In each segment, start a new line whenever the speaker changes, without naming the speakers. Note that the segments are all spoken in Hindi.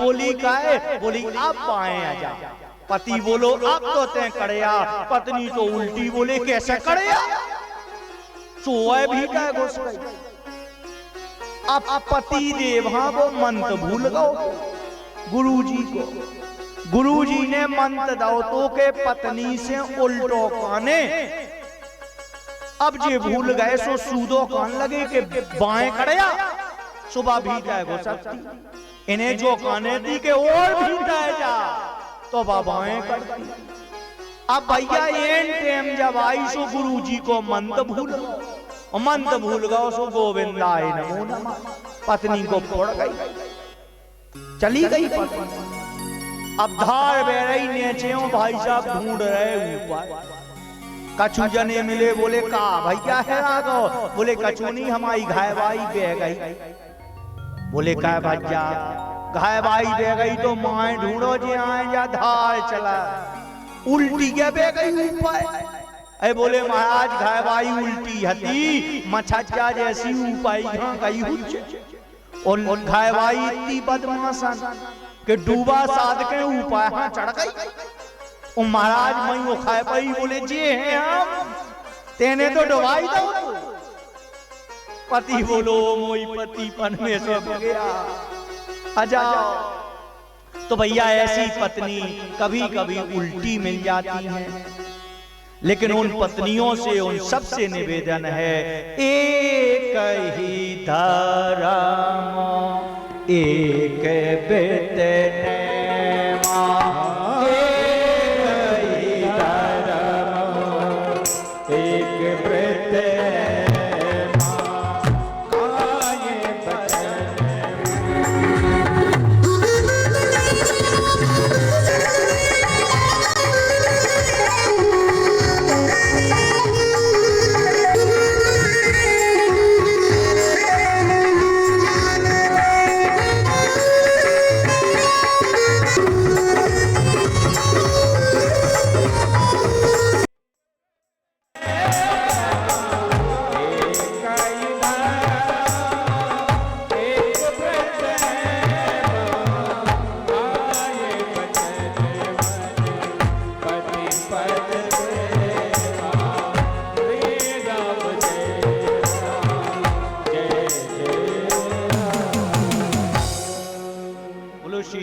बोली का है, बोली आप बाएं आ जा। पति बोलो अब तो तय कड़िया, पत्नी तो उल्टी बोले कैसे कड़िया, सोए भी का घुस गई। अब पति देवा वो मंत्र भूल गो गुरुजी को, गुरुजी ने मंत्र दो तो के पत्नी से उल्टो काने। अब जे भूल गए सो सूदो कान लगे के बाएं कड़िया, सुबह भी जाए घुस सकती, इन्हें जो काने थी के और भी जाए जा तो बाबाएं करती। अब भैया ये टाइम जब आई सो गुरुजी को मंत्र भूल, मंत्र भूल गए सो गोविंदाय नमो नमः, पत्नी को पड़ गई, चली गई पत्नी। अब धार बह रही नीचे, भाई साहब ढूंढ रहे ऊपर, कछु जने मिले, बोले का भैया है आगो, बोले कछु नहीं हमारी घायबाई बह गई। बोले का भैया घायबाई बह गई तो माए ढूंढो जे आए जा, धार चला उल्टी क्या बह गई ऊपर। अरे बोले महाराज घायबाई उल्टी हती, मछा जैसी ऊपाई गई हुई, और घायबाई इतनी बदमाशन के डूबा साध के ऊपर हाँ चढ़ गई। और महाराज मई वो खाए पाई, बोले जे हैं हम, तेने तो डुबाई दो। पति बोलो मोई पति पन में सब गया अजा। तो भैया ऐसी पत्नी कभी कभी उल्टी मिल जाती है, लेकिन उन पत्नियों से उन सबसे निवेदन है, एक ही धर्म एक बेटे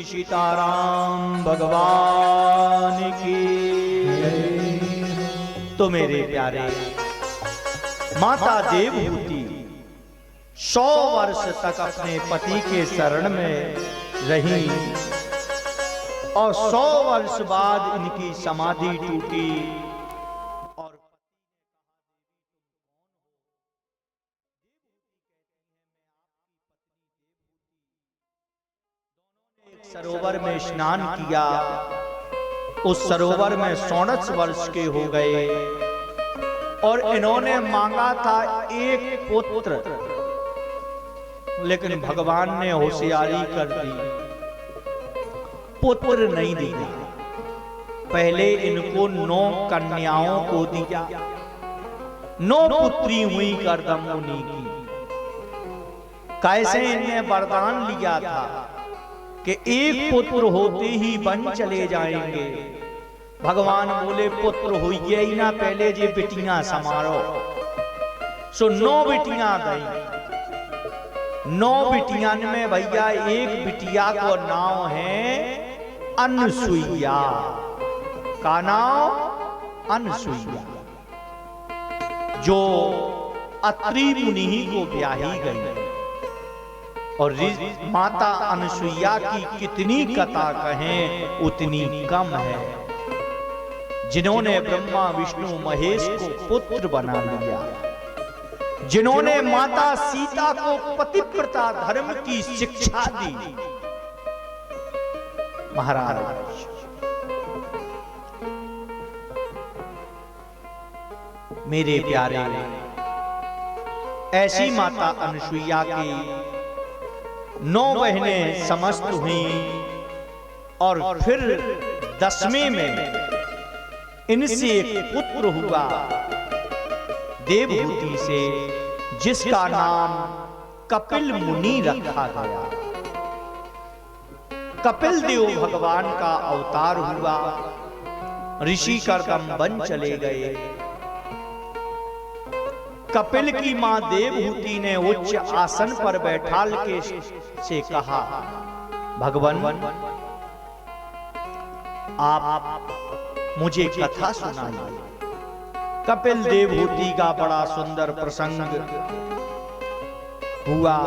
सीताराम भगवान की। तो मेरे प्यारे माता देवहूति 100 वर्ष तक अपने पति के शरण में रही और 100 वर्ष बाद इनकी समाधि टूटी। और सरोवर में स्नान किया, उस सरोवर में 69 वर्ष के हो गए और इन्होंने मांगा था एक पुत्र, लेकिन भगवान ने होशियारी कर दी, पुत्र नहीं दिया। पहले इनको 9 कन्याओं को दिया, 9 पुत्री हुई करदम मुनि की। कैसे इन्हें वरदान लिया था कि एक पुत्र होते ही बन चले जाएंगे। भगवान बोले पुत्र हो ही ना, पहले जे बिटियां समारो। सो 9 बिटियां गई। 9 बिटियां में भैया एक बिटिया को नाम है अनसुईया। का नाम अनसुईया, जो अत्रि मुनि को ब्याही गई। और माता अनसुईया की कितनी कथा कहें उतनी कम है, जिन्होंने ब्रह्मा विष्णु महेश को पुत्र बना लिया, जिन्होंने माता सीता को पतिव्रता धर्म की शिक्षा दी। महाराज मेरे प्यारे, ऐसी माता अनसुईया की 9 बहनें समस्त हुई और फिर 10वें में इनसे एक पुत्र हुआ देवहूति से, जिसका नाम कपिल मुनि रखा गया। कपिल देव भगवान का अवतार हुआ, ऋषि कर्दम बन चले गए। कपिल की मां देवहूति ने उच्च आसन पर बैठाल के से कहा, भगवान आप मुझे कथा सुनाइए। कपिल देवहूति का बड़ा सुंदर प्रसंग हुआ।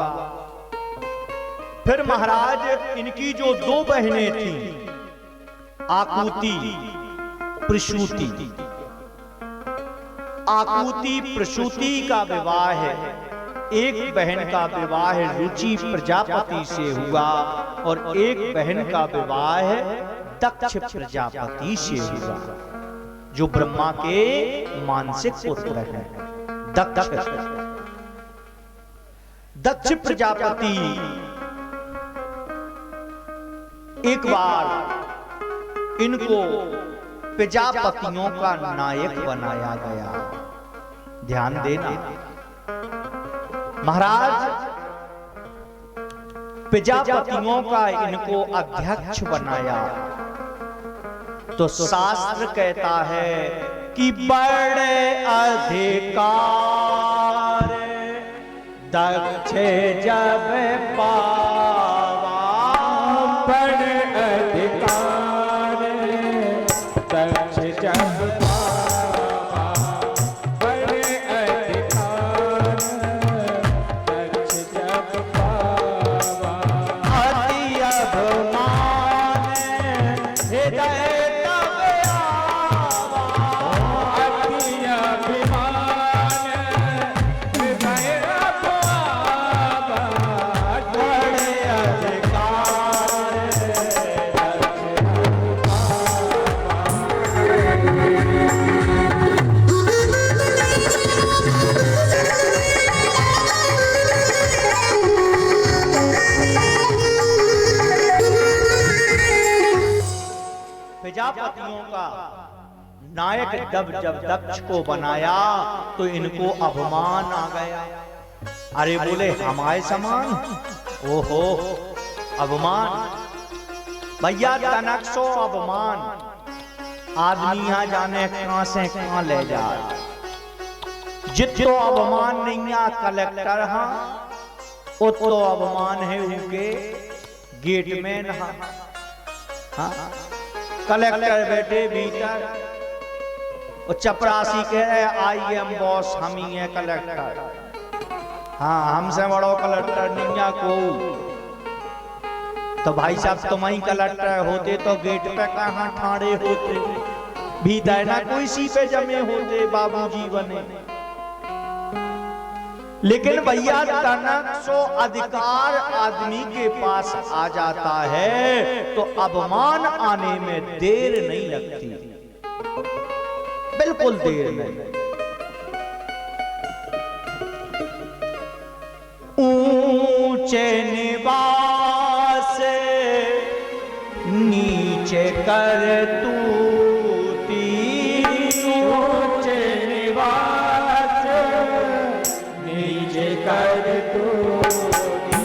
फिर महाराज इनकी जो दो बहनें थीं, आकुति प्रसूति, आकुति प्रसूति का विवाह है। एक बहन का विवाह रुचि प्रजापति से हुआ और एक बहन का विवाह दक्ष प्रजापति से हुआ, जो ब्रह्मा के मानसिक पुत्र हैं। दक्ष प्रजापति एक बार इनको प्रजापतियों का नायक बनाया गया। ध्यान देना महाराज, प्रजापतियों का इनको अध्यक्ष बनाया तो शास्त्र कहता है कि बड़े अधिकार दक्ष जब पावा,
बड़े अधिकार दक्ष जब पावा, बड़े अधिकार दक्ष जब पावा,
अति अभिमान हृदय प्रजापतियों का नायक जब दक्ष को बनाया तो इनको अभिमान आ गया। अरे बोले हमारे समान, ओहो अभिमान भैया, तनक सो अभिमान। आदमी यहाँ जाने कहां से कहां ले जाए। जितो अभिमान नहीं आ कलेक्टर हाँ, उतो अभिमान है उनके गेट में नहा। हाँ कलेक्टर बैठे भीतर और चपरासी कहे आई एम बॉस, हम ही हैं कलेक्टर। हाँ हमसे बड़ो कलेक्टर नहीं को। तो भाई साहब तुम ही कलेक्टर होते तो गेट पे कहां ठाड़े होते, भीतर ना कोई सी पे जमे होते, बाबूजी बने। लेकिन भैया तनक सो अधिकार आदमी के पास आ जाता है तो अभिमान आने में देर नहीं लगती, बिल्कुल देर नहीं। ऊंचे निवास नीचे कर तूती,
ऊंचे निवास नीचे कर तूती,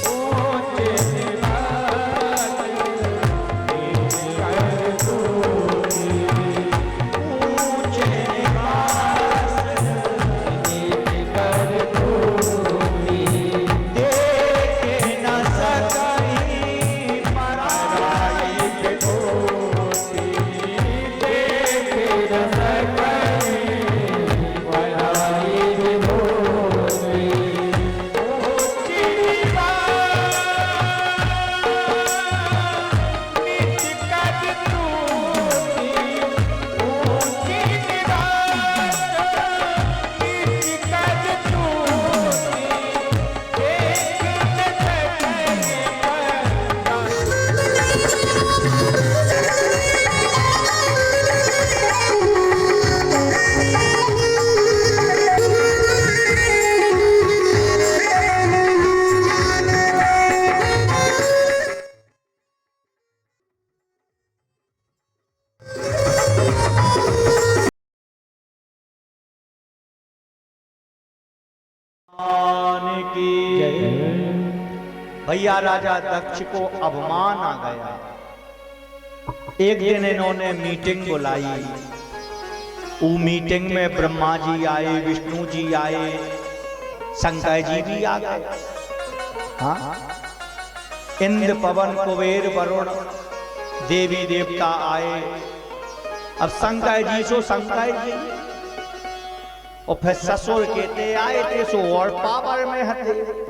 ऊंचे निवास नीचे कर तूती, ऊंचे निवास नीचे कर तूती,
देख न सकई
पराई के होती, देख न सकई पराई के होती, ऊंची निवास नीच कर तूती, ऊंची निवास नीच कर तूती, देख न सकई
की भैया राजा दक्ष को अभिमान आ गया। एक दिन इन्होंने मीटिंग बुलाई। वो मीटिंग में ब्रह्मा जी आए, विष्णु जी आए, शंकर जी भी आ गए। हाँ, इंद्र पवन कुबेर वरुण देवी देवता आए। अब शंकर जी सो शंकर जी और फिर ससुर कहते आए थे सो और पावर में हते।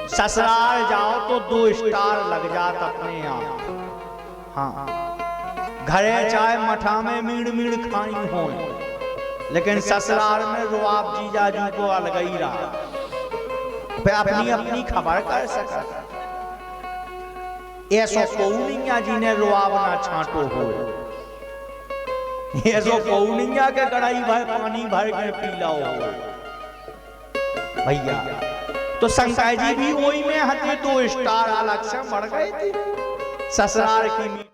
ससुराल जाओ तो 2 स्टार लग जात अपने आप। हाँ, घरे चाहे मठा में मीड़ मीड़ खाई हो, लेकिन ससुराल में रुआब जीजा जी को अलग ही रहा। पे अपनी अपनी खबर कर सका। ऐसो कौनिया जी ने रुआब ना छांटो हो, ऐसो कौनिया के कढ़ाई भर पानी भर के पी लाओ भैया। तो शंकर जी भी वही में हते, 2 स्टार अलग से बढ़ गए थे ससुराल की मीटिंग।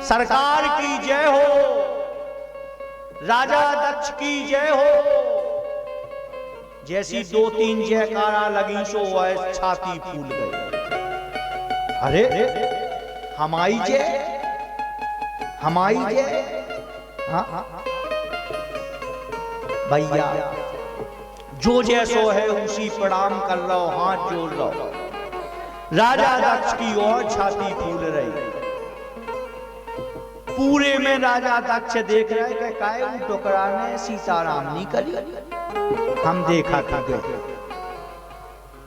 सरकार की जय हो, राजा दक्ष की जय हो। जैसी 2-3 जयकारा लगी सो वह छाती फूल गई। अरे हमारी जय, हमारी जय। हाँ भैया, जो जैसो है उसी प्रणाम कर लो, हाथ जोड़ लो। राजा दक्ष की ओर छाती फूल रही। पूरे में राजा दक्ष देख रहे कि काहे वो टुकड़ा ने सीताराम नहीं करी, हम देखा था।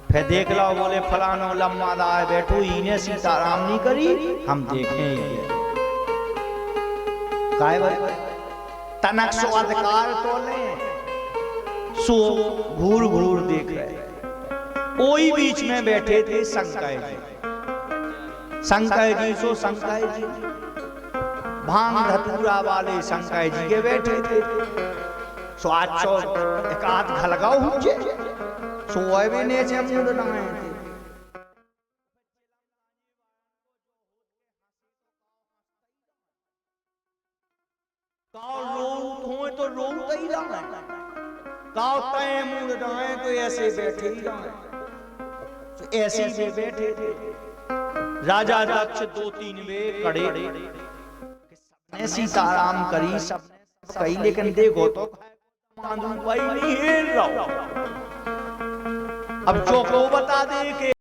फिर देख लो, बोले फलानो लम्मा दाए बैठो, इन्हें सीताराम नहीं करी, हम देखेंगे। काहे भाई तनक सो अधिकार तो ले सो घूर घूर देख रहे। कोई बीच में बैठे थे शंकर जी। शंकर जी सो शंकर जी, भांग धतूरा वाले शंकर जी के बैठे थे। सो आज सो एक आध घलगाओ हुए सो भी ने से मुंड लगाए थे। काव रोऊत होए तो रोऊत ही रहा, काव तय मुंड लगाए तो ऐसे बैठे ही रहा। तो ऐसे ही बैठे थे। राजा दक्ष 2-3 वे कड़े ने सीताराम करी, सबने कही, लेकिन देखो तो मांदू भाई नहीं हिल रहा। अब जो को बता दे के